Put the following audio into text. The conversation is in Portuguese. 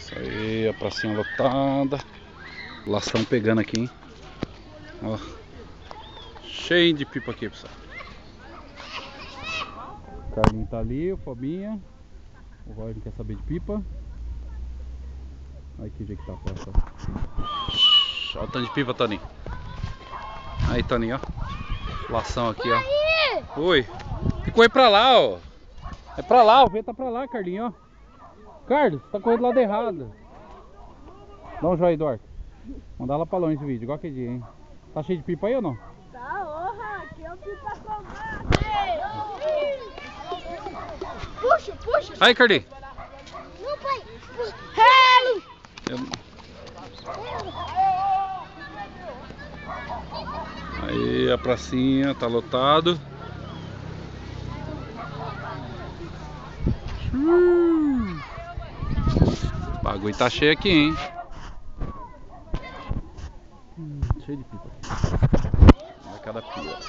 Isso aí, a pracinha lotada. Lação pegando aqui, hein? Ó. Cheio de pipa aqui, pessoal. O Carlinho tá ali, o Fobinha. O Roy não quer saber de pipa. Olha que jeito que tá a praça. Olha o tanto de pipa, Toninho. Aí, Toninho, ó. Lação aqui, ó. Oi. Tem que correr pra lá, ó. É pra lá, o vento tá pra lá, Carlinho, ó. Carlos, tá correndo do lado errado. Dá um joinha, Eduardo. Mandar lá pra longe esse vídeo, igual aquele dia, hein. Tá cheio de pipa aí ou não? Tá, honra, aqui é o pipa combate. Puxa, puxa. Aí, Carlinho. Não, pai. Hello. Aí, a pracinha tá lotado. O bagulho tá cheio aqui, hein. Cheio de pipa aqui. Olha cada pila.